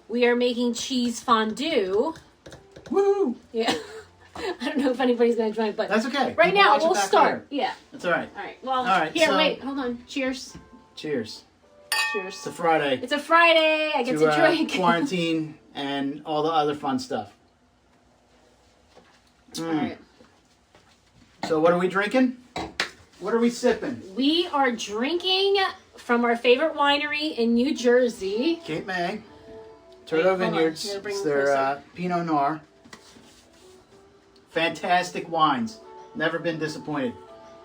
we are making cheese fondue. Woo! Yeah. I don't know if anybody's going to join, but that's okay. Right now, we'll start. Later. Yeah. That's all right. All right. Well, here, wait. Hold on. Cheers. Cheers. Cheers. It's a Friday. It's a Friday. I get to drink. Quarantine and all the other fun stuff. All right. So what are we drinking? What are we sipping? We are drinking from our favorite winery in New Jersey. Cape May. Turtle Vineyards. It's their Pinot Noir. Fantastic wines. Never been disappointed.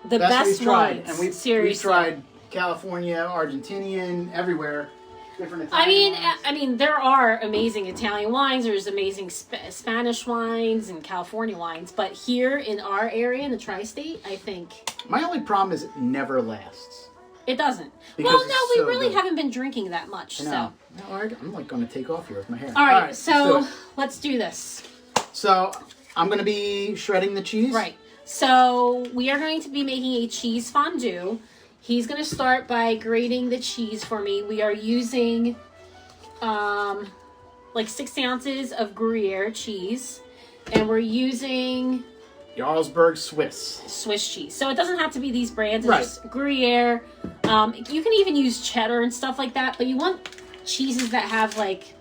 The best wines. And we've tried California, Argentinian, everywhere. Different Italian wines. I mean, there are amazing Italian wines. There's amazing Spanish wines and California wines. But here in our area, in the tri-state, I think... My only problem is it never lasts. It doesn't. Because well, no, we really haven't been drinking that much. So. No, I'm like going to take off here with my hair. All right, so let's do this. So I'm going to be shredding the cheese. Right. So we are going to be making a cheese fondue. He's going to start by grating the cheese for me. We are using like 6 ounces of Gruyere cheese. And we're using... Jarlsberg Swiss cheese. So it doesn't have to be these brands. It's right. Just Gruyere. You can even use cheddar and stuff like that. But you want cheeses that have like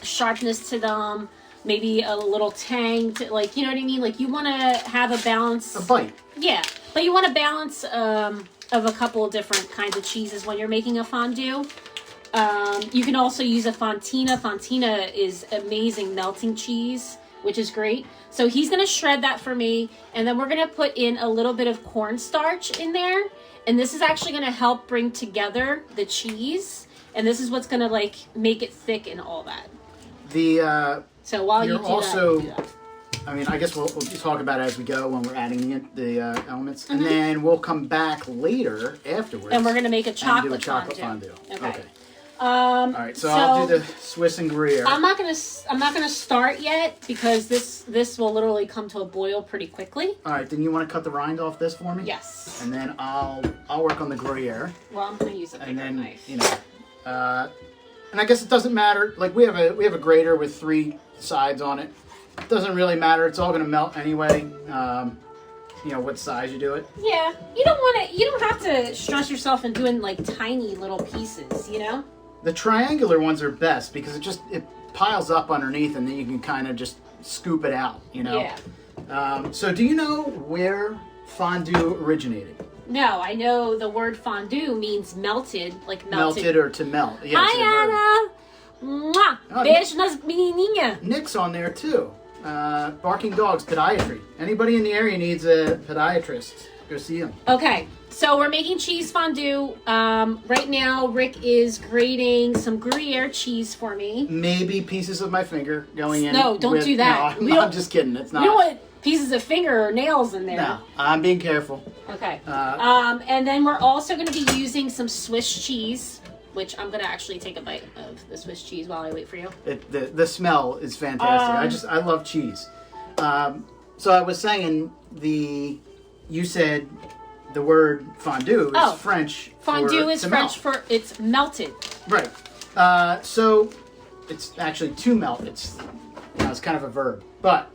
sharpness to them. Maybe a little tang. To, like, you know what I mean? Like you want to have a balance. A bite. Yeah. But you want a balance of a couple of different kinds of cheeses when you're making a fondue. You can also use a fontina. Fontina is amazing melting cheese, which is great. So he's going to shred that for me. And then we're going to put in a little bit of cornstarch in there. And this is actually going to help bring together the cheese. And this is what's going to like make it thick and all that. So while you do that. I mean, I guess we'll talk about it as we go when we're adding the elements. And then we'll come back later afterwards. And we're going to make a chocolate, do a chocolate fondue. Okay. All right, so I'll do the Swiss and Gruyere. I'm not gonna start yet because this will literally come to a boil pretty quickly. All right, then you want to cut the rind off this for me? Yes. And then I'll work on the Gruyere. Well, I'm gonna use a bigger knife. You know, and I guess it doesn't matter. Like we have a grater with 3 sides on it. It doesn't really matter. It's all gonna melt anyway. You know what size you do it. Yeah, you don't have to stress yourself in doing like tiny little pieces. You know. The triangular ones are best because it piles up underneath and then you can kind of just scoop it out, you know? Yeah. So do you know where fondue originated? No, I know the word fondue means melted, like melted. Melted or to melt. Yeah, Hi, Anna! Mwah! Beijo nas menininha. Nick's on there too. Barking Dogs, podiatry. Anybody in the area needs a podiatrist, go see him. Okay. So we're making cheese fondue. Right now, Rick is grating some Gruyere cheese for me. Maybe pieces of my finger going in. No, don't do that. No, I'm just kidding. It's not. We don't want pieces of finger or nails in there. No, I'm being careful. Okay. And then we're also going to be using some Swiss cheese, which I'm going to actually take a bite of the Swiss cheese while I wait for you. The smell is fantastic. I love cheese. So I was saying you said the word fondue is French. Fondue is French for it's melted. Right. So it's actually to melt. It's kind of a verb. But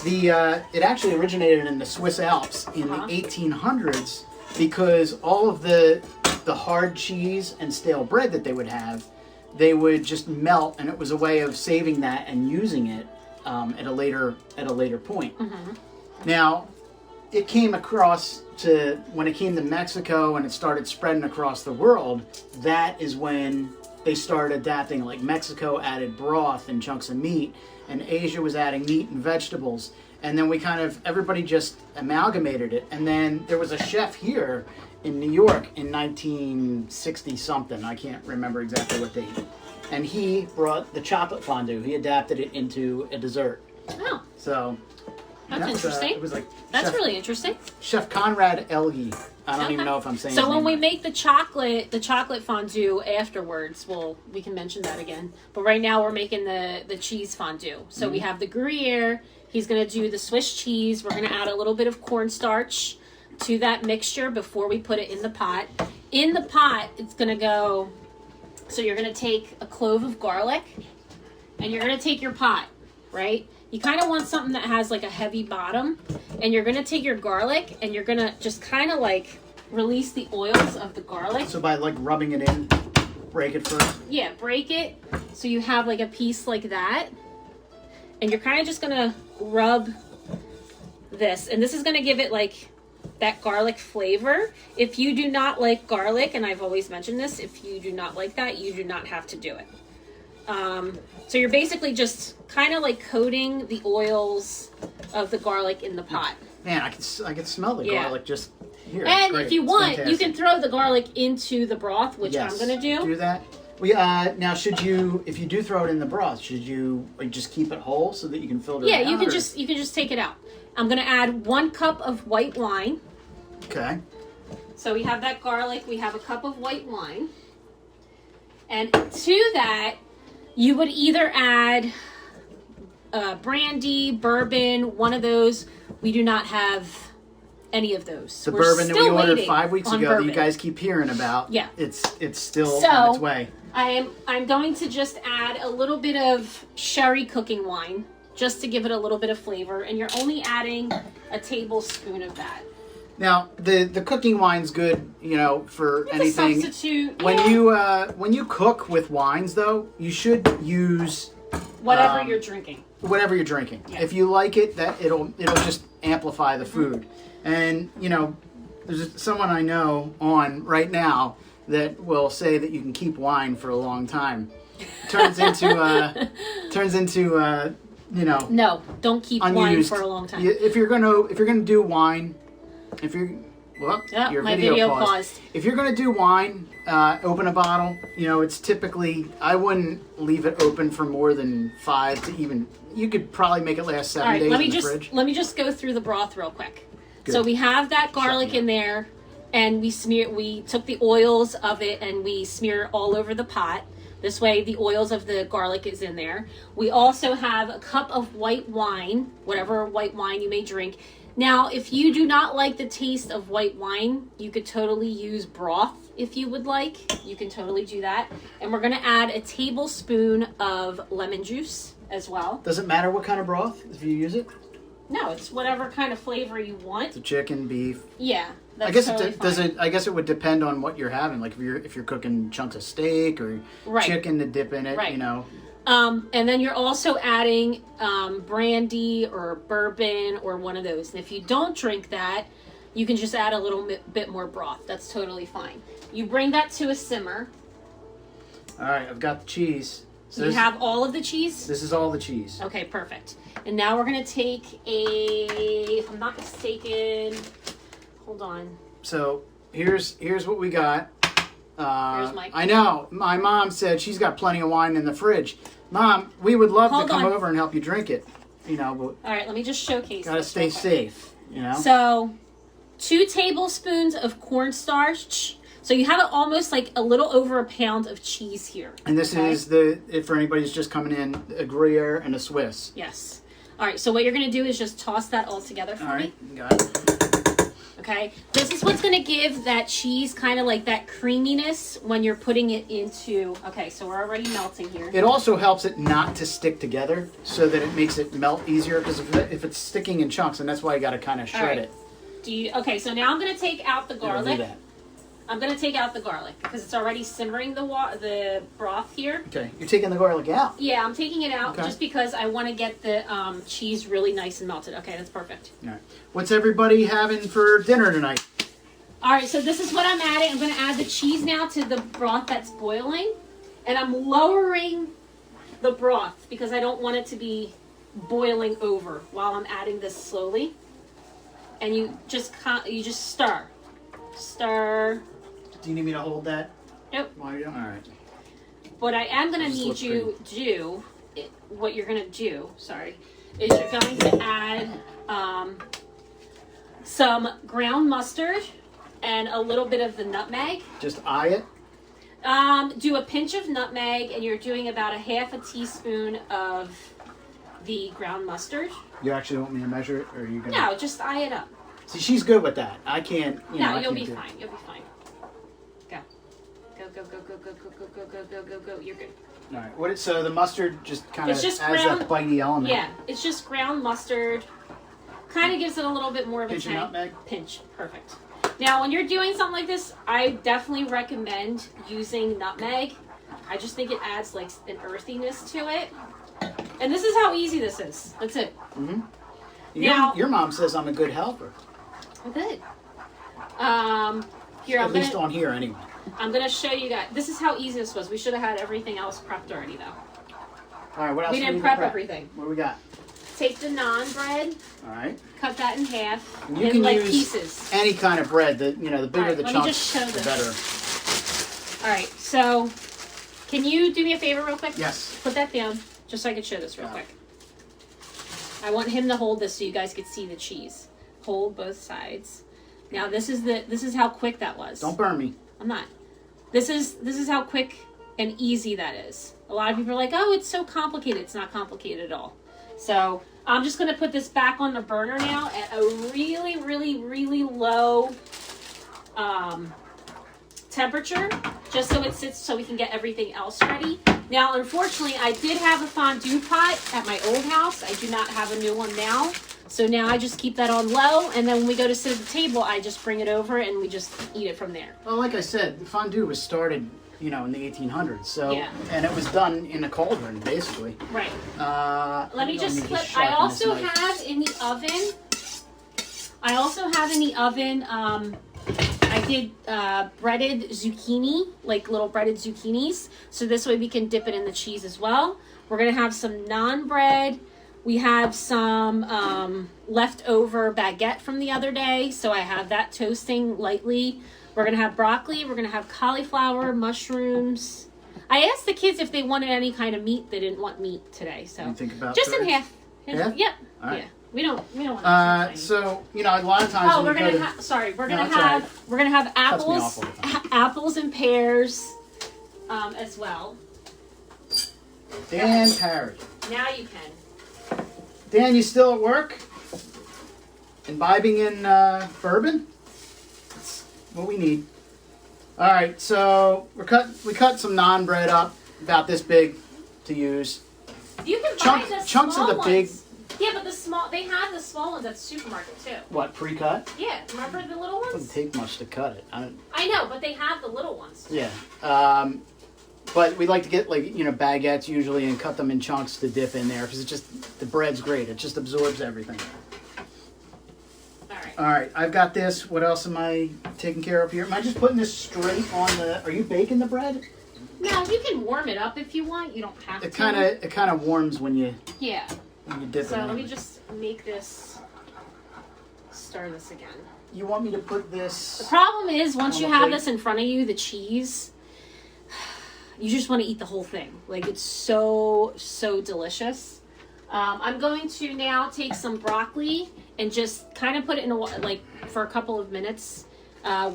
it actually originated in the Swiss Alps in the 1800s because all of the hard cheese and stale bread that they would have, they would just melt, and it was a way of saving that and using it at a later point. Mm-hmm. Now, it came across when it came to Mexico and it started spreading across the world, that is when they started adapting. Like Mexico added broth and chunks of meat, and Asia was adding meat and vegetables. And then everybody just amalgamated it. And then there was a chef here in New York in 1960 something. I can't remember exactly what date. And he brought the chocolate fondue. He adapted it into a dessert. Oh. So that's interesting. It was like that's really interesting. Chef Conrad Elgi. I don't even know if I'm saying. So when we make the chocolate fondue afterwards, we can mention that again. But right now we're making the cheese fondue. So we have the Gruyere. He's going to do the Swiss cheese. We're going to add a little bit of cornstarch to that mixture before we put it in the pot. In the pot, it's going to go. So you're going to take a clove of garlic. and you're going to take your pot, right? You kind of want something that has like a heavy bottom, and you're going to take your garlic and you're going to just kind of like release the oils of the garlic. So by like rubbing it in, break it first? Yeah, break it so you have like a piece like that. And you're kind of just going to rub this. And this is going to give it like that garlic flavor. If you do not like garlic, and I've always mentioned this, if you do not like that, you do not have to do it. So you're basically just kind of like coating the oils of the garlic in the pot. Man, I can smell the garlic just here. And if you want, you can throw the garlic into the broth, which I'm going to do. Do that. Now, if you do throw it in the broth, should you just keep it whole so that you can filter it out? Yeah, you can just take it out. I'm going to add 1 cup of white wine. Okay. So we have that garlic. We have a cup of white wine. And to that, you would either add brandy, bourbon, one of those. We do not have any of those. The bourbon that we ordered 5 weeks ago that you guys keep hearing about. Yeah. It's still on its way. I'm going to just add a little bit of sherry cooking wine just to give it a little bit of flavor, and you're only adding a tablespoon of that. Now, the cooking wine's good, for It's anything. a substitute. When you cook with wines, though, you should use whatever you're drinking. Whatever you're drinking. Yeah. If you like it, it'll just amplify the food. And there's someone I know on right now that will say that you can keep wine for a long time. Turns into No, don't keep wine for a long time. If you're gonna do wine, your my video paused. If you're gonna do wine, open a bottle. It's typically, I wouldn't leave it open for more than 5 to even. You could probably make it last 7 days in the fridge. Let me just go through the broth real quick. Good. So we have that garlic in there, and we took the oils of it and we smear it all over the pot. This way the oils of the garlic is in there. We also have a cup of white wine, whatever white wine you may drink. Now, if you do not like the taste of white wine, you could totally use broth if you would like. You can totally do that. And we're going to add a tablespoon of lemon juice as well. Does it matter what kind of broth if you use it? No, it's whatever kind of flavor you want. The chicken, beef. Yeah, that's I guess totally fine. I guess it would depend on what you're having. Like if you're cooking chunks of steak or chicken to dip in it, Right. And then you're also adding brandy or bourbon or one of those. And if you don't drink that, you can just add a little bit more broth. That's totally fine. You bring that to a simmer. All right, I've got the cheese. So you have all of the cheese? This is all the cheese. Okay, perfect. And now we're going to take if I'm not mistaken, hold on. So here's what we got. Here's my I know. My mom said she's got plenty of wine in the fridge. Mom, we would love to come over and help you drink it. But all right, let me just showcase. Gotta stay safe. So 2 tablespoons of cornstarch. So you have almost like a little over a pound of cheese here. And this is for anybody who's just coming in, a Grueyer and a Swiss. Yes. All right, so what you're going to do is just toss that all together for me. All right, got it. Okay, this is what's going to give that cheese kind of like that creaminess when you're putting it into, okay, so we're already melting here. It also helps it not to stick together so that it makes it melt easier, because if it's sticking in chunks, and that's why you got to kind of shred it. Okay, so now I'm going to take out the garlic. Do that. I'm going to take out the garlic because it's already simmering the broth here. Okay, you're taking the garlic out. Yeah, I'm taking it out just because I want to get the cheese really nice and melted. Okay, that's perfect. All right. What's everybody having for dinner tonight? All right, so this is what I'm adding. I'm going to add the cheese now to the broth that's boiling. And I'm lowering the broth because I don't want it to be boiling over while I'm adding this slowly. And you just stir. Stir. Do you need me to hold that? Nope. While you're doing? All right. What I am going to need you to do, what you're going to do, sorry, is you're going to add some ground mustard and a little bit of the nutmeg. Just eye it? Do a pinch of nutmeg, and you're doing about a half a teaspoon of the ground mustard. You actually want me to measure it, or are you going to? No, just eye it up. See, she's good with that. I can't, No, you'll be fine. You'll be fine. Go. Go, go, go, go, go, go, go, go, go, go, go, go. You're good. All right. So the mustard just kind of adds ground, that bitey element. Yeah, it's just ground mustard. Kind of gives it a little bit more of a pinch of nutmeg. Pinch, perfect. Now, when you're doing something like this, I definitely recommend using nutmeg. I just think it adds like an earthiness to it. And this is how easy this is. That's it. Mm-hmm. Now, your mom says I'm a good helper. Good. At least on here, anyway. I'm going to show you guys. This is how easy this was. We should have had everything else prepped already, though. All right, what else? We didn't prep everything. What do we got? Take the naan bread. All right. Cut that in half. And you can like use pieces. any kind of bread. The bigger right, the let chunks, me just show the this. better. All right, so can you do me a favor real quick? Yes. Put that down, just so I can show this real quick. I want him to hold this so you guys could see the cheese. Hold both sides. Now this is how quick that was. Don't burn me. I'm not. This is how quick and easy that is. A lot of people are like, oh, it's so complicated. It's not complicated at all. So I'm just going to put this back on the burner now at a really, really, really low temperature, just so it sits so we can get everything else ready. Now, unfortunately, I did have a fondue pot at my old house. I do not have a new one now. So now I just keep that on low, and then when we go to sit at the table, I just bring it over and we just eat it from there. Well, like I said, fondue was started, in the 1800s. So, yeah. And it was done in a cauldron, basically. Right. Let me just flip. I also have in the oven. I did breaded zucchini, like little breaded zucchinis. So this way we can dip it in the cheese as well. We're gonna have some naan bread. We have some leftover baguette from the other day, so I have that toasting lightly. We're going to have broccoli. We're going to have cauliflower, mushrooms. I asked the kids if they wanted any kind of meat. They didn't want meat today, so you think about just in half. Half? Yep. All right. Yeah. We don't want so, a lot of times we're going to have apples and pears as well. Dan Parry. Now you can. Dan, you still at work? Imbibing in bourbon? That's what we need. All right, so we cut some naan bread up about this big to use. You can buy the chunks small of the ones. big. Yeah, but they have the small ones at the supermarket too. What, pre-cut? Yeah, remember the little ones? It doesn't take much to cut it. I know, but they have the little ones too. Yeah. But we like to get baguettes usually and cut them in chunks to dip in there because the bread's great. It just absorbs everything. All right. I've got this. What else am I taking care of here? Am I just putting this straight on the? Are you baking the bread? No, you can warm it up if you want. You don't have to. It kind of warms when you. Yeah. When you dip it. So let me just make this. Stir this again. You want me to put this? The problem is once you have this in front of you, the cheese. You just want to eat the whole thing. Like, it's so, so delicious. I'm going to now take some broccoli and just kind of put it in for a couple of minutes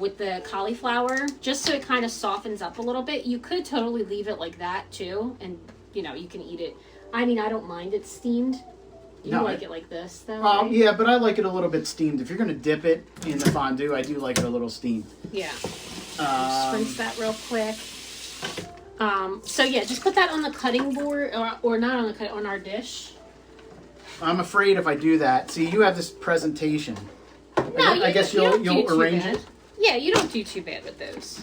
with the cauliflower, just so it kind of softens up a little bit. You could totally leave it like that too, and you can eat it. I mean, I don't mind it steamed. You like it like this, though? Right? Yeah, but I like it a little bit steamed. If you're going to dip it in the fondue, I do like it a little steamed. Yeah. Just rinse that real quick. So yeah, just put that on the cutting board, or not on the on our dish. I'm afraid if I do that. See, you have this presentation. No, I guess you'll arrange it. Yeah, you don't do too bad with those.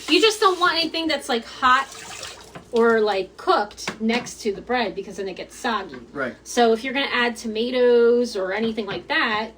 You just don't want anything that's like hot or like cooked next to the bread because then it gets soggy. Right. So if you're gonna add tomatoes or anything like that,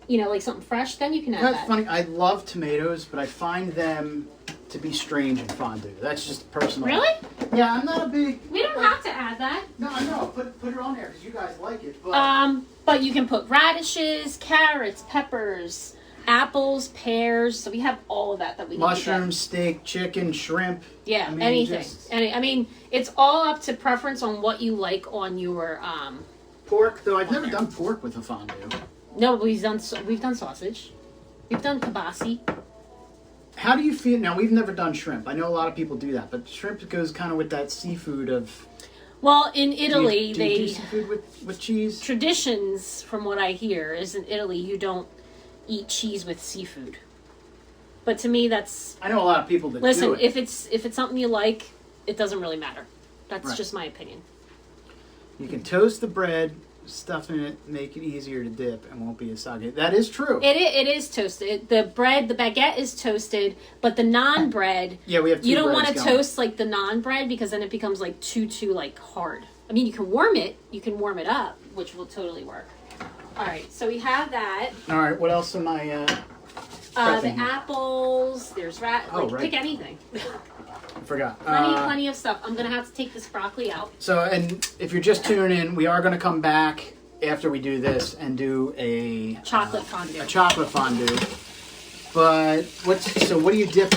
like something fresh, then you can add that. That's funny. I love tomatoes, but I find them to be strange in fondue. That's just personal. Really? Yeah, I'm not a big. We don't have to add that. No, I know. Put it on there because you guys like it. But but you can put radishes, carrots, peppers, apples, pears. So we have all of that we can mushrooms, steak, chicken, shrimp. Yeah, anything. I mean, it's all up to preference on what you like on your pork. Though I've never done pork with a fondue. No, but we've done sausage. We've done kibasi. How do you feel? Now, we've never done shrimp. I know a lot of people do that, but shrimp goes kind of with that seafood of... Well, in Italy, do you do seafood with cheese? Traditions, from what I hear, is in Italy you don't eat cheese with seafood. But to me, that's... I know a lot of people that do Listen, it. if it's something you like, it doesn't really matter. That's Right. just my opinion. You can toast the bread, stuff in it, make it easier to dip, and won't be as soggy. That is true. It is toasted. The baguette is toasted, but the naan bread... Yeah, we have two You don't breads want to going. toast like the naan bread because then it becomes like too like hard. I mean, you can warm it up, which will totally work. All right, so we have that. All right, what else am I The prepping here? apples. There's Oh, right. pick anything. I forgot. Plenty of stuff. I'm gonna have to take this broccoli out. So, and if you're just tuning in, we are going to come back after we do this and do a Chocolate fondue. A chocolate fondue. But what do you dip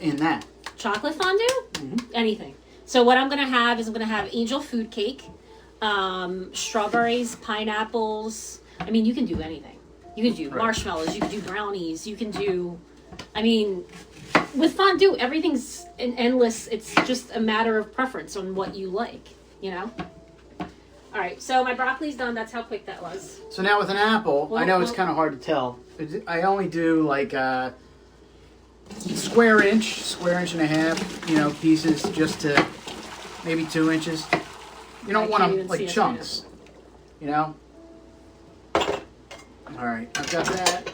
in that? Chocolate fondue? Mm-hmm. Anything. So what I'm gonna have is I'm gonna have angel food cake, strawberries, pineapples. I mean, you can do anything. You can do marshmallows. You can do brownies. You can do. I mean, with fondue, everything's endless. It's just a matter of preference on what you like. You know. All right. So my broccoli's done. That's how quick that was. So now with an apple, I know it's kind of hard to tell. I only do like square inch and a half, pieces just to maybe 2 inches. You don't want them like chunks, All right, I've got that.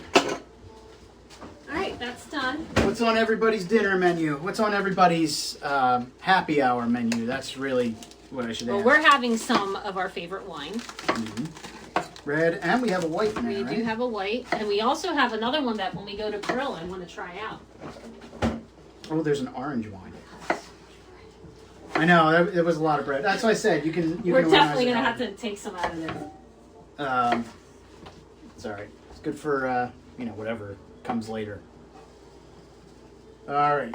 All right, that's done. What's on everybody's dinner menu? What's on everybody's happy hour menu? That's really what I should ask. Well, we're having some of our favorite wine. Red, and we have a white in there, We right? do have a white, and we also have another one that when we go to grill, I want to try out. Oh, there's an orange wine. I know, there was a lot of bread. That's what I said. We're definitely going to have to take some out of there. It's all right. It's good for, whatever comes later. All right.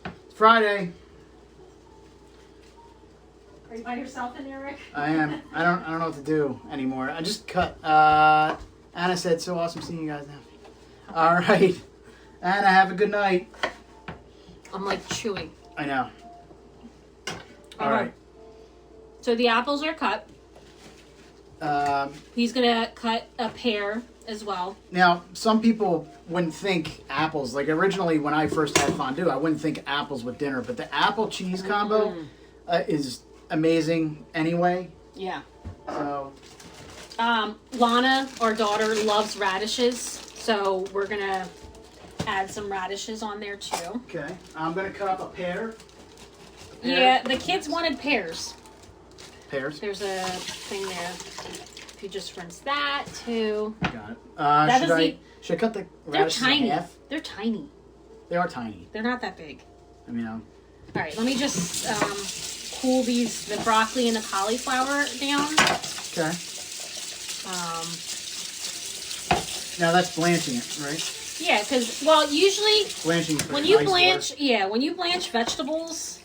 It's Friday. Are you by yourself in there, Rick? I am. I don't know what to do anymore. I just cut. Anna said, so awesome seeing you guys now. All right. Anna, have a good night. I'm like chewing. I know. All right. So the apples are cut. He's going to cut a pear as well. Now, some people wouldn't think apples. Like originally when I first had fondue, I wouldn't think apples with dinner. But the apple cheese combo is amazing anyway. Yeah. So. Lana, our daughter, loves radishes. So we're going to add some radishes on there too. Okay. I'm going to cut up a pear. Yeah, the kids wanted pears. Pears? There's a thing there. If you just rinse that too. Got it. Should I cut the radishes in half? They're tiny. They are tiny. They're not that big. I mean, All right, let me just cool the broccoli and the cauliflower down. Okay. Now that's blanching it, right? Yeah, because usually Blanching when you blanch vegetables,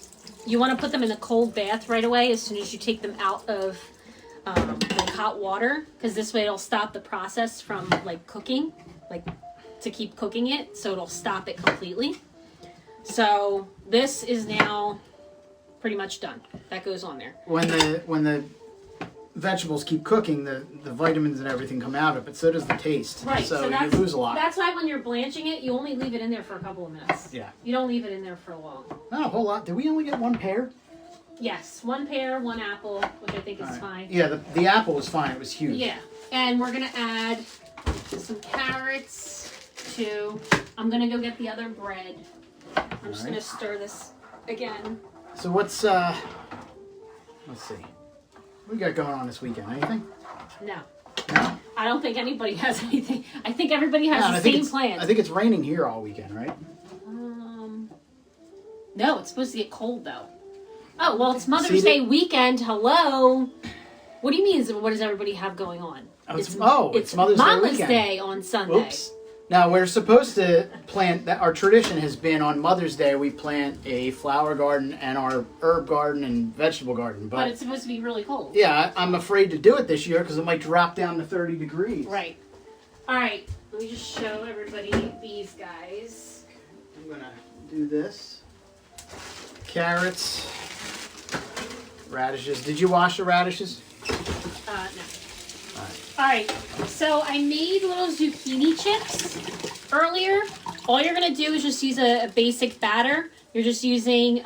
you want to put them in a cold bath right away as soon as you take them out of like hot water, because this way it'll stop the process from cooking, to keep cooking it, so it'll stop it completely. So this is now pretty much done. That goes on there. When the vegetables keep cooking, the vitamins and everything come out of it. So does the taste. Right. So you lose a lot. That's why when you're blanching it, you only leave it in there for a couple of minutes. Yeah. You don't leave it in there for long. Not a whole lot. Did we only get one pear? Yes, one pear, one apple, which I think is fine. Yeah, the apple was fine. It was huge. Yeah, and we're gonna add some carrots too. I'm gonna go get the other bread. I'm just gonna stir this again. So what's let's see. What we got going on this weekend? Anything? No. No? I don't think anybody has anything. I think everybody has the same plans. I think it's raining here all weekend, right? No, it's supposed to get cold though. Oh, well, it's Mother's Day weekend. Hello. What do you mean? What does everybody have going on? It's Mother's Day Mama's weekend. Day on Sunday. Oops. Now we're supposed to plant. That our tradition has been on Mother's Day we plant a flower garden and our herb garden and vegetable garden. But it's supposed to be really cold. Yeah, I'm afraid to do it this year because it might drop down to 30 degrees. Right. All right. Let me just show everybody these guys. I'm gonna do this. Carrots, radishes. Did you wash the radishes? No. All right. So I made little zucchini chips earlier all you're going to do is just use a basic batter. You're just using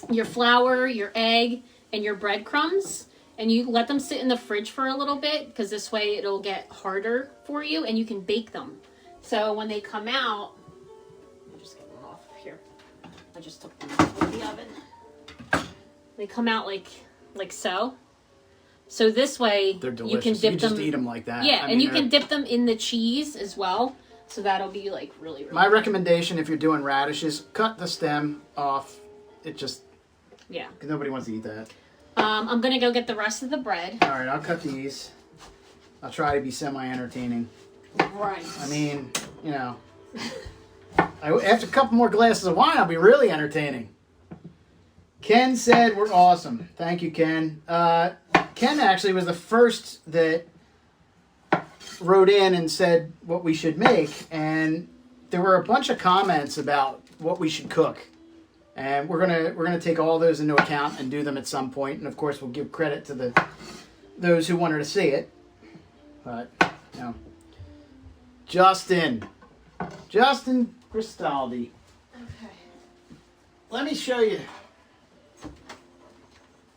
your flour, your egg, and your breadcrumbs. And you let them sit in the fridge for a little bit because this way it'll get harder for you and you can bake them. So when they come out, I'll just get them off here. I just took them out of the oven. They come out like so. So this way They're delicious. you can dip them. Just eat them like that. Yeah, I and mean, you can dip them in the cheese as well. So that'll be like really, really My good. recommendation if you're doing radishes, cut the stem off. It just, Yeah. nobody wants to eat that. I'm going to go get the rest of the bread. All right, I'll cut these. I'll try to be semi-entertaining. Right. I mean, you know, after a couple more glasses of wine, I'll be really entertaining. Ken said we're awesome. Thank you, Ken. Ken actually was the first that wrote in and said what we should make, and there were a bunch of comments about what we should cook. And we're gonna take all those into account and do them at some point. And of course, we'll give credit to those who wanted to see it. But you know, Justin Cristaldi. Okay. Let me show you.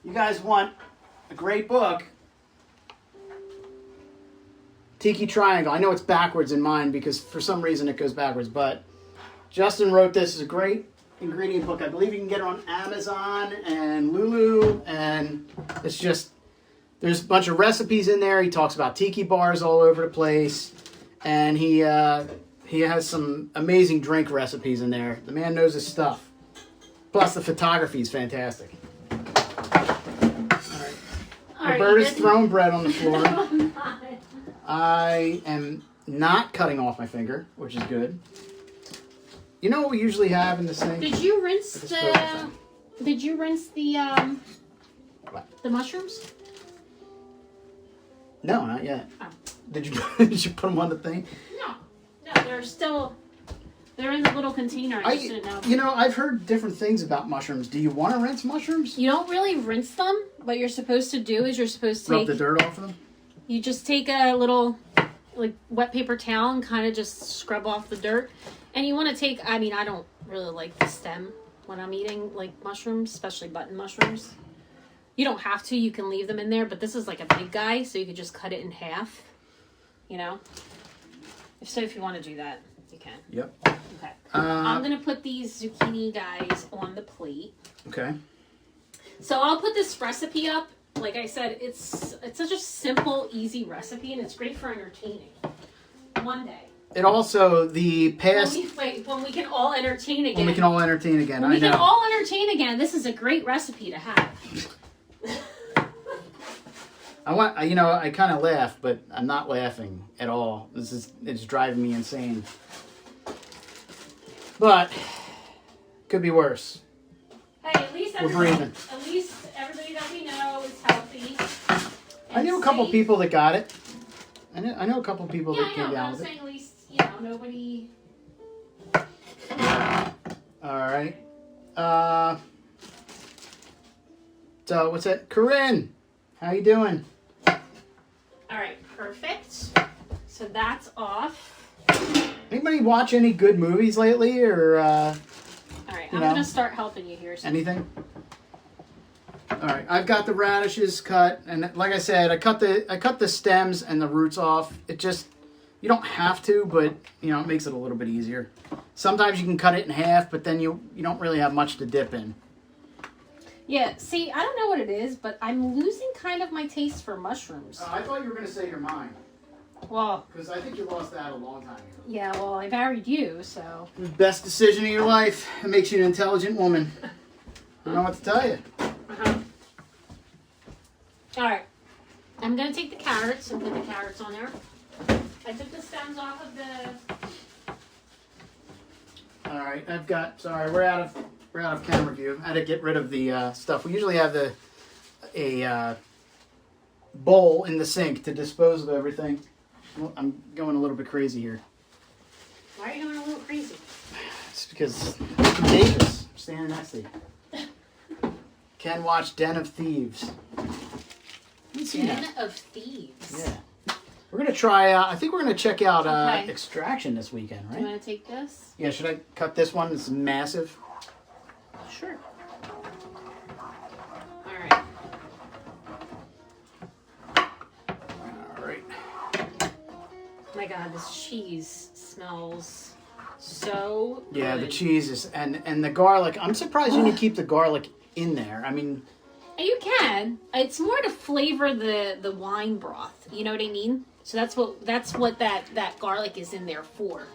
You guys want a great book? Tiki Triangle. I know it's backwards in mine because for some reason it goes backwards, but Justin wrote this. It's a great ingredient book. I believe you can get it on Amazon and Lulu, and it's just, there's a bunch of recipes in there. He talks about tiki bars all over the place, and he has some amazing drink recipes in there. The man knows his stuff. Plus the photography is fantastic. All right. Roberta's throwing bread on the floor. I am not cutting off my finger, which is good. You know what we usually have in the sink? Did you rinse the What? the mushrooms? No, not yet. Oh. Did you put them on the thing? No, they're in the little container. I just didn't know. You know, I've heard different things about mushrooms. Do you want to rinse mushrooms? You don't really rinse them. What you're supposed to do is you're supposed to Rub the dirt off of them? You just take a little like wet paper towel and kind of just scrub off the dirt. And you want to take, I mean, I don't really like the stem when I'm eating like mushrooms, especially button mushrooms. You don't have to, you can leave them in there, but this is like a big guy, so you could just cut it in half, you know? If you want to do that, you can. Yep. Okay. I'm going to put these zucchini guys on the plate. Okay. So I'll put this recipe up. Like I said, it's such a simple, easy recipe, and it's great for entertaining. One day. It also, the past... When we can all entertain again. When we can all entertain again, When we can all entertain again, this is a great recipe to have. I kind of laugh, but I'm not laughing at all. It's driving me insane. But, could be worse. Hey, at least everybody that we know is healthy. I knew a couple people that got it. I know a couple people that came down with it. I'm saying at least, nobody... Alright. So, what's that? Corinne! How you doing? Alright, perfect. So that's off. Anybody watch any good movies lately, or, Alright, I'm going to start helping you here. Anything? Alright, I've got the radishes cut, and like I said, I cut the stems and the roots off. It just, you don't have to, but, it makes it a little bit easier. Sometimes you can cut it in half, but then you don't really have much to dip in. Yeah, see, I don't know what it is, but I'm losing kind of my taste for mushrooms. I thought you were going to say your mind. Well... Because I think you lost that a long time ago. Yeah, well, I married you, so... Best decision of your life. It makes you an intelligent woman. I don't know what to tell you. Alright. I'm going to take the carrots and put the carrots on there. I took the stems off of the... Alright, sorry, we're out of camera view. I had to get rid of the stuff. We usually have a bowl in the sink to dispose of everything. Well, I'm going a little bit crazy here. Why are you going a little crazy? It's because it's contagious. I'm standing next to you. Ken watch Den of Thieves. Den of Thieves? Yeah. We're gonna try. I think we're gonna check out Okay. Extraction this weekend, Do right? you want to take this? Yeah. Should I cut this one? It's massive. Sure. All right. All right. My God, this cheese smells so Yeah, good. the cheese is and the garlic. I'm surprised you didn't keep the garlic in there. I mean, You can. It's more to flavor the wine broth. You know what I mean? So that's what that garlic is in there for.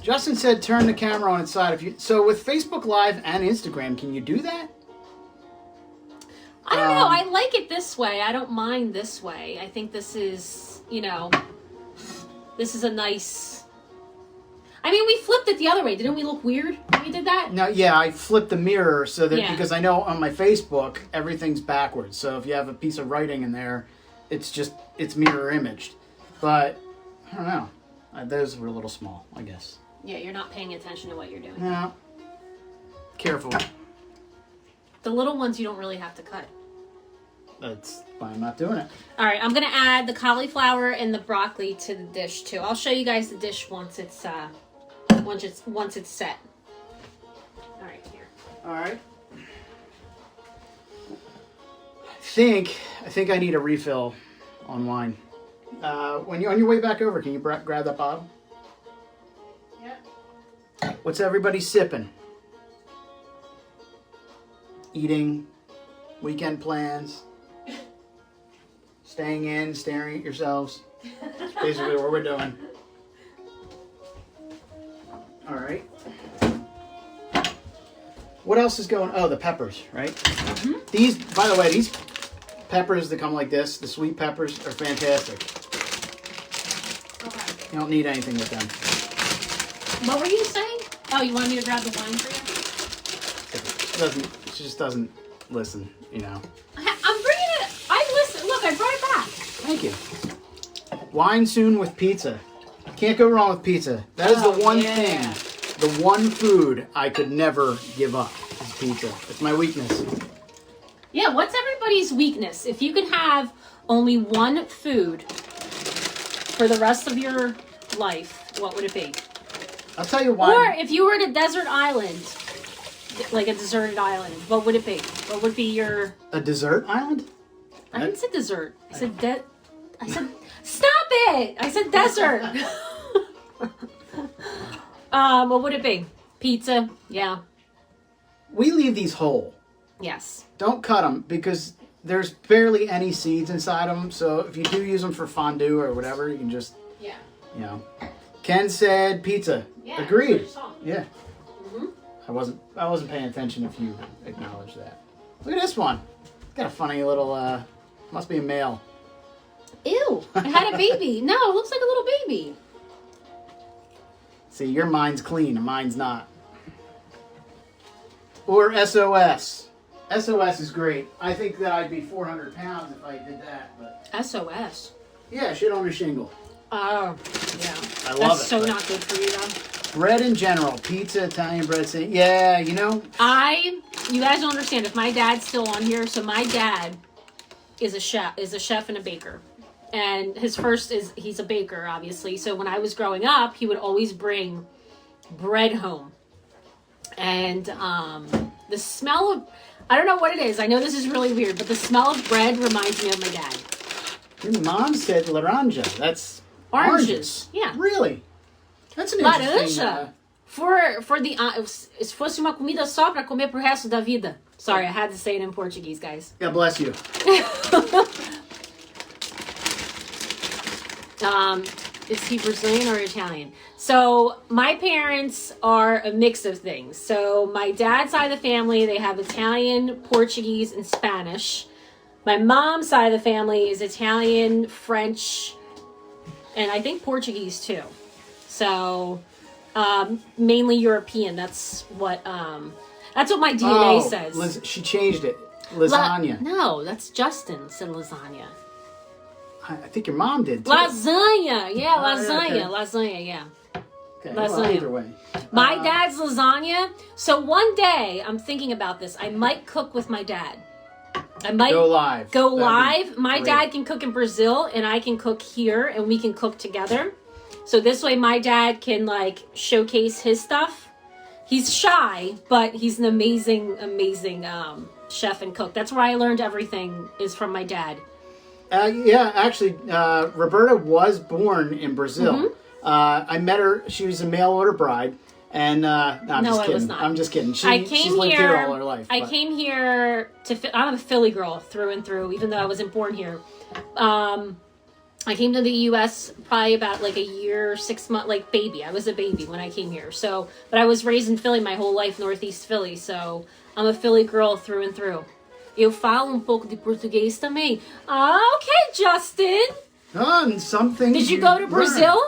Justin said turn the camera on its side. So with Facebook Live and Instagram, can you do that? I don't know. I like it this way. I don't mind this way. I think this is, this is a nice. I mean, we flipped it the other way. Didn't we look weird when we did that? No, yeah, I flipped the mirror so that Yeah. because I know on my Facebook everything's backwards. So if you have a piece of writing in there, it's mirror imaged. But I don't know. Those were a little small, I guess. Yeah, you're not paying attention to what you're doing. No. Careful. The little ones you don't really have to cut. That's why I'm not doing it. All right, I'm gonna add the cauliflower and the broccoli to the dish too. I'll show you guys the dish once it's set. All right, here. All right. I think I need a refill on wine. When you're on your way back over, can you grab that bottle? Yep. What's everybody sipping? Eating, weekend plans, staying in, staring at yourselves. That's basically what we're doing. All right. What else is going? Oh, the peppers, right? Mm-hmm. These, by the way, these peppers that come like this, the sweet peppers, are fantastic. Okay. You don't need anything with them. What were you saying? Oh, you wanted me to grab the wine for She just doesn't listen, I'm bringing it. I listen. Look, I brought it back. Thank you. Wine soon with pizza. Can't go wrong with pizza. That is the one thing, the one food I could never give up is pizza. It's my weakness. Yeah, what's everybody's weakness? If you could have only one food for the rest of your life, what would it be? I'll tell you why. Or if you were at a desert island, like a deserted island, what would it be? What would be your... A dessert island? I didn't say dessert. I said stop it! I said desert. What would it be? Pizza? Yeah. We leave these whole. Yes. Don't cut them because there's barely any seeds inside them. So if you do use them for fondue or whatever, you can just, Yeah. Ken said pizza. Yeah. Agreed. That's what I saw. Yeah. Mhm. I wasn't paying attention if you acknowledged that. Look at this one. It's got a funny little, must be a male. Ew. It had a baby. No, it looks like a little baby. See, your mind's clean and mine's not. Or SOS. SOS is great. I think that I'd be 400 pounds if I did that. But SOS. yeah, shit on a shingle. Oh, yeah. I love That's it. so but not good for you, though. bread in general. Pizza, Italian bread. Yeah, You guys don't understand. If my dad's still on here, so my dad is a chef and a baker. And he's a baker, obviously. So when I was growing up, he would always bring bread home. And the smell of, I don't know what it is. I know this is really weird, but the smell of bread reminds me of my dad. Your mom said laranja. That's Oranges. Yeah. Really? That's an interesting... Laranja. Se fosse uma comida só pra comer pro resto da vida. Sorry, I had to say it in Portuguese, guys. God bless you. Is he Brazilian or Italian? So my parents are a mix of things. So my dad's side of the family, they have Italian, Portuguese, and Spanish. My mom's side of the family is Italian, French, and I think Portuguese too. So mainly European. That's what my DNA says. She changed it. Lasagna. No, that's Justin said lasagna. I think your mom did too. Lasagna, yeah, Oh, lasagna, okay. lasagna, yeah. Okay, lasagna. well, either way. My dad's lasagna. So one day, I'm thinking about this. I might cook with my dad. I might go live. Go That'd live. My great. dad can cook in Brazil, and I can cook here, and we can cook together. So this way, my dad can like showcase his stuff. He's shy, but he's an amazing chef and cook. That's where I learned everything is from my dad. Yeah, actually, Roberta was born in Brazil. Mm-hmm. I met her. She was a mail order bride. And no, I'm just kidding. was not. I'm just kidding. She's lived here all her life. I came here I'm a Philly girl through and through, even though I wasn't born here. I came to the U.S. probably about like a year, 6 months, like baby. I was a baby when I came here. So, but I was raised in Philly my whole life, Northeast Philly. So I'm a Philly girl through and through. Eu falo pouco de português também. Okay, Justin. Some things. Did you go to Brazil?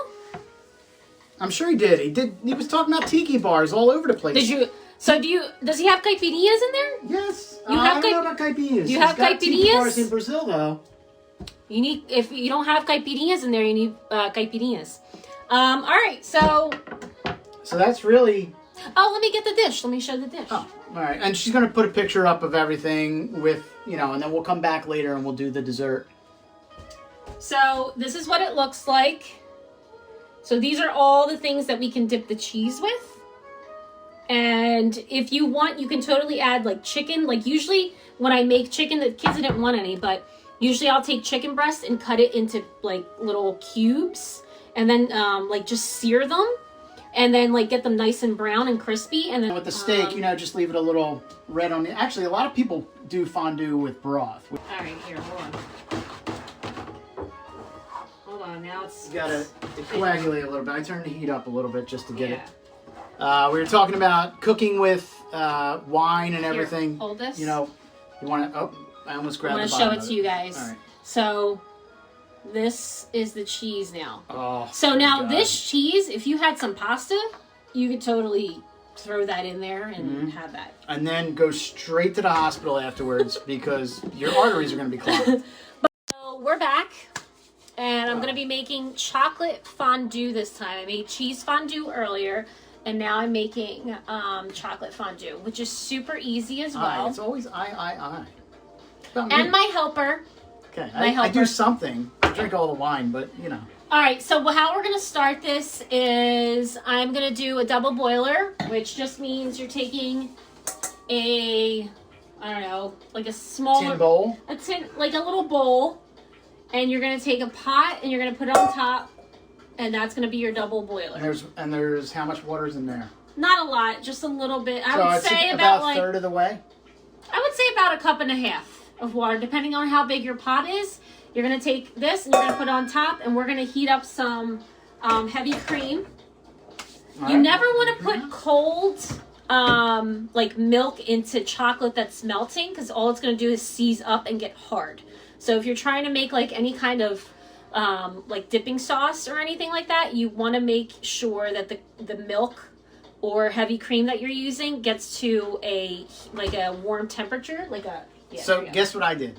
I'm sure he did. He was talking about tiki bars all over the place. Did you? So does he have caipirinhas in there? Yes. You have I don't know about caipirinhas. You have got tiki caipirinhas? bars in Brazil, though. If you don't have caipirinhas in there, you need caipirinhas. All right, so that's really. Oh, let me get the dish. Let me show the dish. Oh, all right. And she's going to put a picture up of everything with, and then we'll come back later and we'll do the dessert. So this is what it looks like. So these are all the things that we can dip the cheese with. And if you want, you can totally add like chicken. Like usually when I make chicken, the kids didn't want any, but usually I'll take chicken breast and cut it into like little cubes and then like just sear them and then like get them nice and brown and crispy. And then with the steak, just leave it a little red on it. Actually, a lot of people do fondue with broth. All right, here, hold on. Now it's got to coagulate a little bit. I turned the heat up a little bit just to get yeah. it. We were talking about cooking with wine and everything. Here, hold this. You want to... Oh, I almost grabbed the bottom. I'm going to show it to you guys. All right. So this is the cheese now. Oh. So now this cheese, if you had some pasta, you could totally throw that in there and have that. And then go straight to the hospital afterwards because your arteries are going to be clogged. So we're back. And I'm going to be making chocolate fondue this time. I made cheese fondue earlier, and now I'm making chocolate fondue, which is super easy as well. It's always I. And my helper. Okay, I do something. I drink all the wine, but All right, so how we're going to start this is I'm going to do a double boiler, which just means you're taking a, I don't know, like a small... tin bowl? Like a little bowl. And you're going to take a pot and you're going to put it on top. And that's going to be your double boiler. And there's how much water's in there? Not a lot, just a little bit. I would say about a third of the way? I would say about a cup and a half of water, depending on how big your pot is. You're going to take this and you're going to put it on top. And we're going to heat up some heavy cream. You never want to put cold like milk into chocolate that's melting, because all it's going to do is seize up and get hard. So if you're trying to make like any kind of like dipping sauce or anything like that, you want to make sure that the milk or heavy cream that you're using gets to a warm temperature, So guess what I did?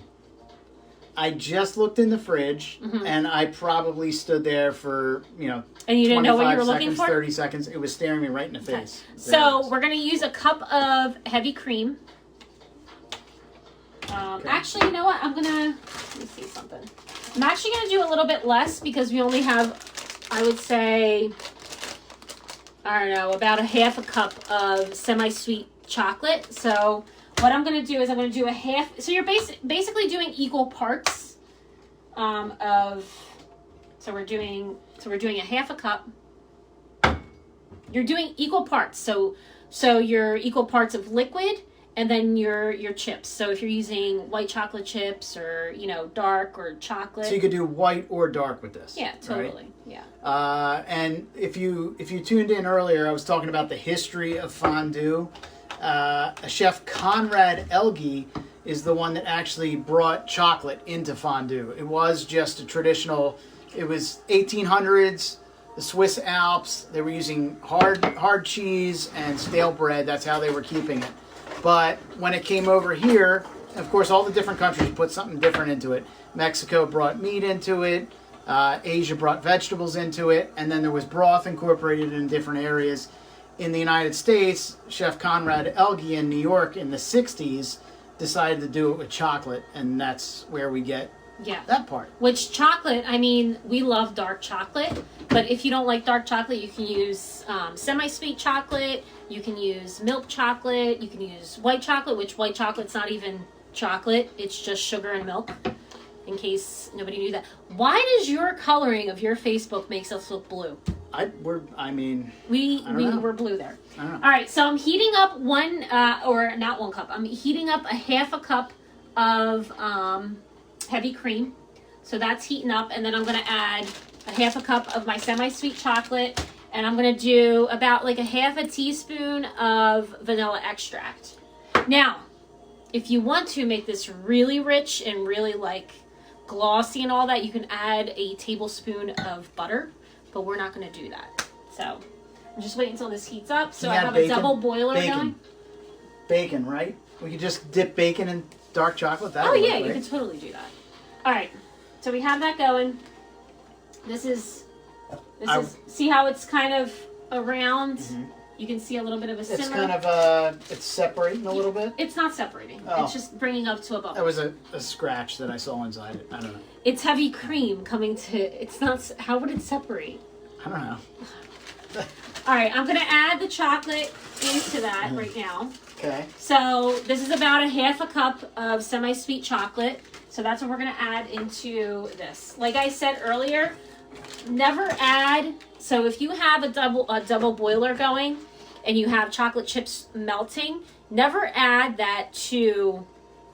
I just looked in the fridge and I probably stood there for, and you didn't know what you were looking for? 30 seconds. It was staring me right in the face. So we're going to use a cup of heavy cream. Okay. Actually, you know what? Let me see something. I'm actually going to do a little bit less because we only have, I would say, I don't know, about a half a cup of semi-sweet chocolate. So what I'm going to do is I'm going to do a half. So you're basically doing equal parts So we're doing a half a cup. You're doing equal parts. So your equal parts of liquid. And then your chips. So if you're using white chocolate chips or, dark or chocolate. So you could do white or dark with this. Yeah, totally. Right? Yeah. And if you tuned in earlier, I was talking about the history of fondue. Chef Conrad Elgi is the one that actually brought chocolate into fondue. It was just a traditional, it was 1800s, the Swiss Alps. They were using hard cheese and stale bread. That's how they were keeping it. But when it came over here, of course, all the different countries put something different into it. Mexico brought meat into it. Asia brought vegetables into it. And then there was broth incorporated in different areas. In the United States, Chef Conrad Elgi in New York in the 60s decided to do it with chocolate, and that's where we get that part. Which chocolate, I mean, we love dark chocolate, but if you don't like dark chocolate, you can use semi-sweet chocolate, you can use milk chocolate, you can use white chocolate, which white chocolate's not even chocolate, it's just sugar and milk, in case nobody knew that. Why does your coloring of your Facebook makes us look blue? We're blue there. All right, so I'm heating up I'm heating up a half a cup of heavy cream. So that's heating up, and then I'm going to add a half a cup of my semi-sweet chocolate, and I'm going to do about like a half a teaspoon of vanilla extract. Now, if you want to make this really rich and really like glossy and all that, you can add a tablespoon of butter, but we're not going to do that. So I'm just waiting until this heats up. So I have a double boiler going. Bacon, right? We could just dip bacon in dark chocolate. Oh yeah, you could totally do that. All right, so we have that going. This is see how it's kind of around. Mm-hmm. You can see a little bit of a simmer. It's kind of it's separating a little bit. It's not separating. Oh. It's just bringing up to a bubble. That was a scratch that I saw inside it. I don't know. It's heavy cream coming to. It's not. How would it separate? I don't know. All right, I'm gonna add the chocolate into that right now. Okay. So this is about a half a cup of semi-sweet chocolate. So that's what we're gonna add into this. Like I said earlier, never add. So if you have a double boiler going and you have chocolate chips melting, never add that to,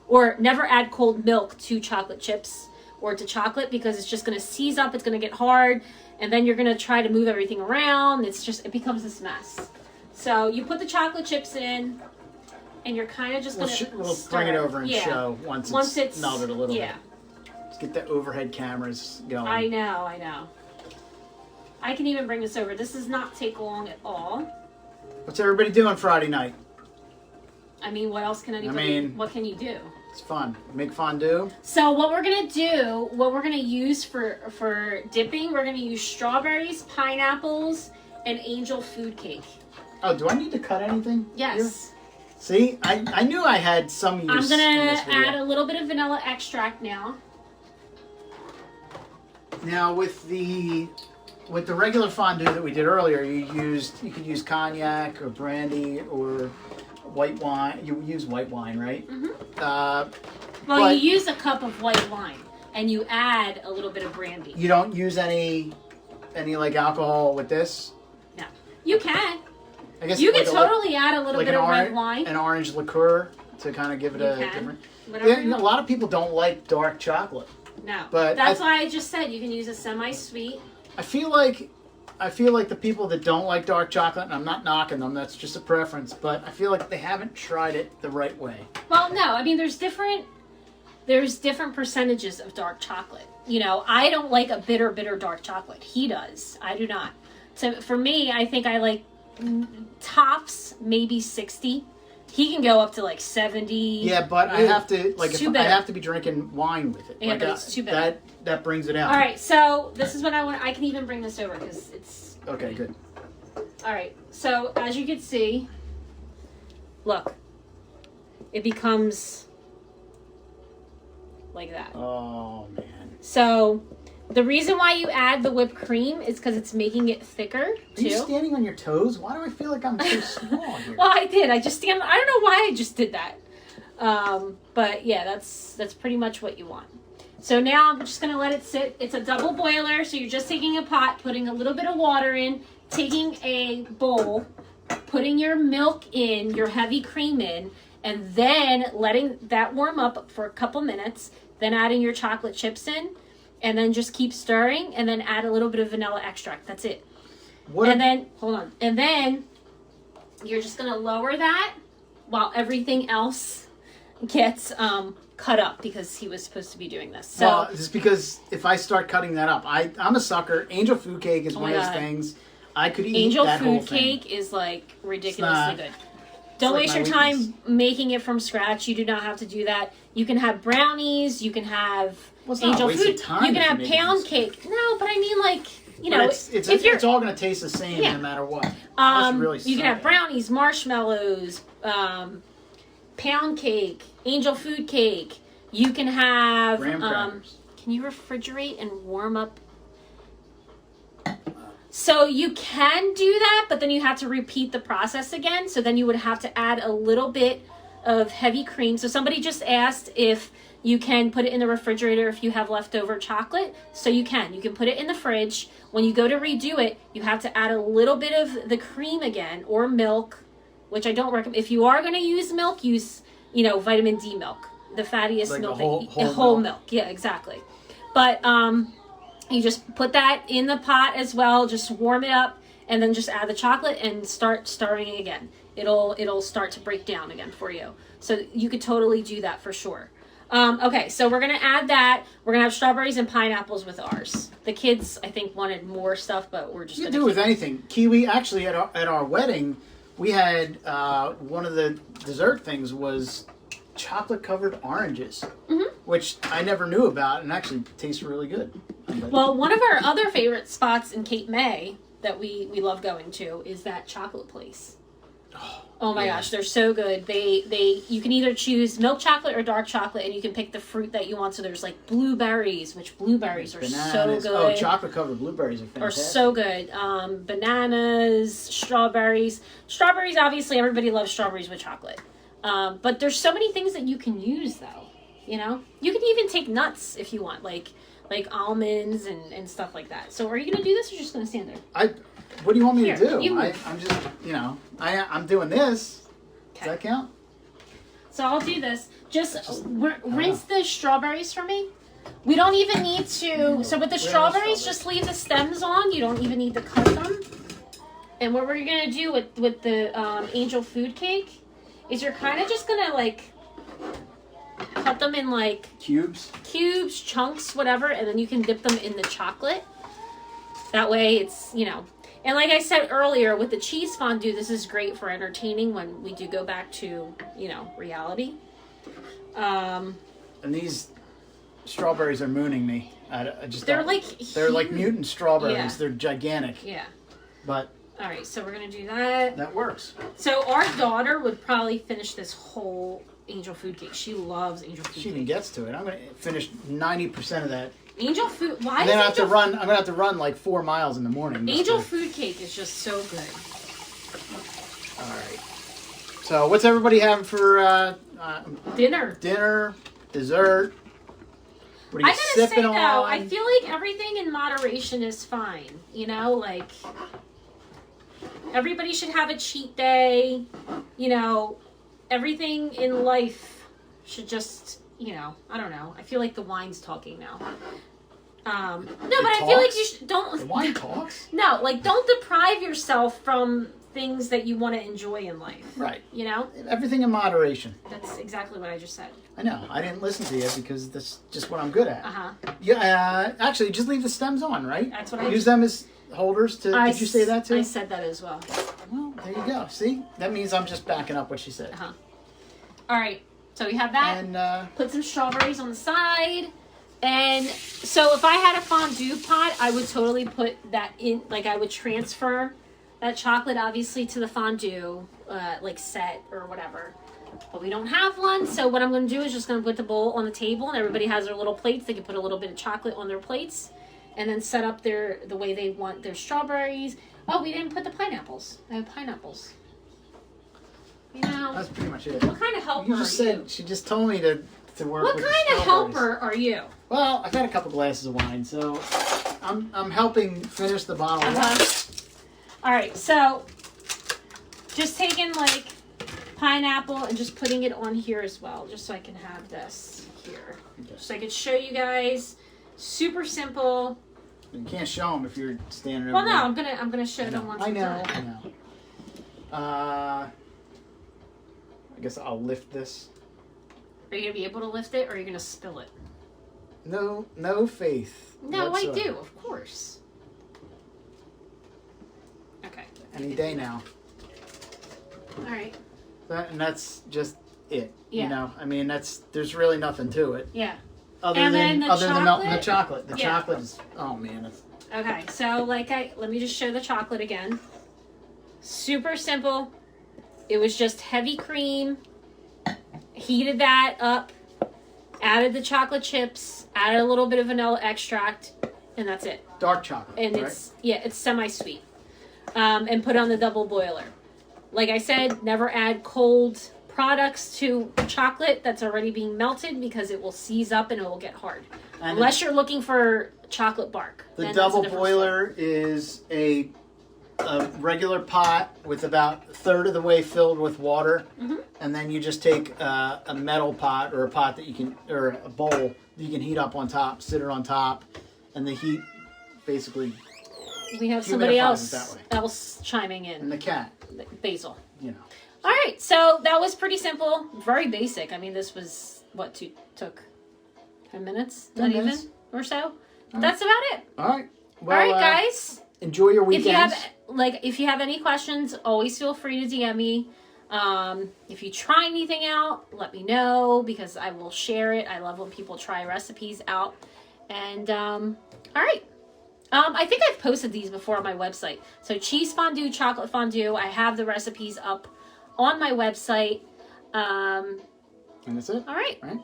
or never add cold milk to chocolate chips or to chocolate, because it's just gonna seize up, it's gonna get hard, and then you're gonna try to move everything around. It becomes this mess. So you put the chocolate chips in, and you're kind of just gonna we'll bring it over and show once it's melted a little bit. Let's get the overhead cameras going. I know. I can even bring this over. This does not take long at all. What's everybody doing Friday night? I mean, what else can anybody? What can you do? It's fun. Make fondue. So what we're gonna use for dipping, we're gonna use strawberries, pineapples, and angel food cake. Oh, do I need to cut anything? Yes. Here? See, I knew I had some use. I'm gonna add a little bit of vanilla extract now. Now with the regular fondue that we did earlier, you could use cognac or brandy or white wine. You use white wine, right? Mm-hmm. Well, you use a cup of white wine and you add a little bit of brandy. You don't use any like alcohol with this? No. You can. I guess you can totally add a little bit of red wine. An orange liqueur to kind of give it a different. A lot of people don't like dark chocolate. No. But that's why I just said you can use a semi-sweet. I feel like the people that don't like dark chocolate, and I'm not knocking them, that's just a preference, but I feel like they haven't tried it the right way. Well, no, I mean there's different percentages of dark chocolate. You know, I don't like a bitter dark chocolate. He does. I do not. So for me, I think I like tops maybe 60. He can go up to like 70. Yeah, but I have to I have to be drinking wine with it. Yeah, but it's too bad. That brings it out. All right, so this is what I want. I can even bring this over because it's okay. Good. All right, so as you can see, look, it becomes like that. Oh man. So the reason why you add the whipped cream is because it's making it thicker too. Are you standing on your toes? Why do I feel like I'm so small here? Well, I did. I don't know why I just did that. But yeah, that's pretty much what you want. So now I'm just going to let it sit. It's a double boiler, so you're just taking a pot, putting a little bit of water in, taking a bowl, putting your milk in, your heavy cream in, and then letting that warm up for a couple minutes, then adding your chocolate chips in, and then just keep stirring, and then add a little bit of vanilla extract. That's it. Hold on. And then you're just going to lower that while everything else gets cut up, because he was supposed to be doing this. So well, just because if I start cutting that up, I'm a sucker. Angel food cake is one of those things I could eat. That whole thing. Angel food cake is like ridiculously good. Don't waste your time making it from scratch. You do not have to do that. You can have brownies. You can have angel food. You can have pound cake. No, but I mean, like, you know, it's all going to taste the same no matter what. You can have brownies, marshmallows, pound cake, angel food cake. You can have, Graham crackers. can you refrigerate and warm up? So you can do that, but then you have to repeat the process again. So then you would have to add a little bit of heavy cream. So somebody just asked if you can put it in the refrigerator if you have leftover chocolate. So you can put it in the fridge. When you go to redo it, you have to add a little bit of the cream again, or milk, which I don't recommend. If you are going to use milk, use, vitamin D milk, the fattiest Like milk. whole milk. Yeah, exactly. But you just put that in the pot as well, just warm it up, and then just add the chocolate and start stirring again. It'll start to break down again for you. So you could totally do that for sure. Okay, so we're going to add that. We're going to have strawberries and pineapples with ours. The kids, I think, wanted more stuff, but we're just going to do it with anything. Kiwi, actually, at our wedding, we had one of the dessert things was chocolate-covered oranges, which I never knew about and actually tastes really good. Well, one of our other favorite spots in Cape May that we love going to is that chocolate place. Oh my gosh, they're so good. You can either choose milk chocolate or dark chocolate, and you can pick the fruit that you want. So there's like blueberries, which blueberries are so good. Oh, chocolate covered blueberries are fantastic. Are so good. Bananas, strawberries. Strawberries, obviously, everybody loves strawberries with chocolate. But there's so many things that you can use, though. You can even take nuts if you want, like almonds and stuff like that. So are you gonna do this, or just gonna stand there? What do you want me to do? I'm just, I'm doing this. Does that count? So I'll do this. Just rinse the strawberries for me. We don't even need to. So with the strawberries, just leave the stems on. You don't even need to cut them. And what we're gonna do with the angel food cake is you're kind of just gonna cut them in cubes, chunks, whatever, and then you can dip them in the chocolate. That way it's, And like I said earlier, with the cheese fondue, this is great for entertaining when we do go back to, reality. And these strawberries are mooning me. They're like mutant strawberries. Yeah. They're gigantic. Yeah. But all right, so we're gonna do that. That works. So our daughter would probably finish this whole angel food cake. She loves angel food cake. She even gets to it. I'm gonna finish 90% of that. Angel food. Why? And then I'm gonna have to run like 4 miles in the morning. Angel food cake is just so good. All right. So what's everybody having for dinner? Dinner, dessert. What are you sipping on? Though, I feel like everything in moderation is fine. Everybody should have a cheat day. Everything in life should just. I don't know. I feel like the wine's talking now. No, but I feel like you don't. The wine talks? No, don't deprive yourself from things that you want to enjoy in life. Right. Everything in moderation. That's exactly what I just said. I know. I didn't listen to you because that's just what I'm good at. Uh-huh. Yeah, actually, just leave the stems on, right? That's what I use them as holders to. Did you say that too? I said that as well. Well, there you go. See? That means I'm just backing up what she said. Uh-huh. All right. So we have that. And put some strawberries on the side. And so if I had a fondue pot, I would totally put that in, I would transfer that chocolate obviously to the fondue, set or whatever. But we don't have one, so what I'm going to do is just going to put the bowl on the table, and everybody has their little plates. They can put a little bit of chocolate on their plates, and then set up the way they want their strawberries. Oh, we didn't put the pineapples. I have pineapples. That's pretty much it. What kind of helper are you? She just told me to work with What kind of helper are you? Well, I've had a couple glasses of wine, so I'm helping finish the bottle of wine. All right, so just taking pineapple and just putting it on here as well, just so I can have this here. Okay. So I can show you guys. Super simple. You can't show them if you're standing over Well, no, I'm gonna show them once. I know. I guess I'll lift this. Are you gonna be able to lift it, or are you gonna spill it? No faith. No, whatsoever. I do, of course. Okay. Any day now. All right. And that's just it. Yeah. There's really nothing to it. Yeah. Other than melting the chocolate. The chocolate is, oh man. Okay, so let me just show the chocolate again. Super simple. It was just heavy cream, heated that up, added the chocolate chips, added a little bit of vanilla extract, and that's it. Dark chocolate. And right? it's semi-sweet. And put on the double boiler. Like I said, never add cold products to chocolate that's already being melted because it will seize up and it will get hard. And unless you're looking for chocolate bark. The double boiler is a regular pot with about a third of the way filled with water, and then you just take a metal pot or a pot that you can, or a bowl that you can heat up on top, sit it on top, and the heat basically. We have somebody else chiming in. And the cat. Basil. You know. All right, so that was pretty simple, very basic. I mean, this was what took 10 minutes, 10 not minutes. even or so. That's about it. All right. Well, all right, guys. Enjoy your weekends. If you have any questions, always feel free to DM me. If you try anything out, let me know because I will share it. I love when people try recipes out. And all right. I think I've posted these before on my website. So cheese fondue, chocolate fondue. I have the recipes up on my website. And that's it. All right. All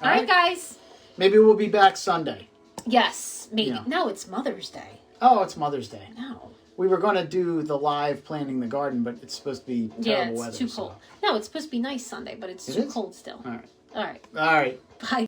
right, guys. Maybe we'll be back Sunday. Yes, maybe. Yeah. No, it's Mother's Day. Oh, it's Mother's Day. No. We were going to do the live planting the garden, but it's supposed to be terrible weather. Too cold. No, it's supposed to be nice Sunday, but it's too cold still. All right. All right. All right. Bye.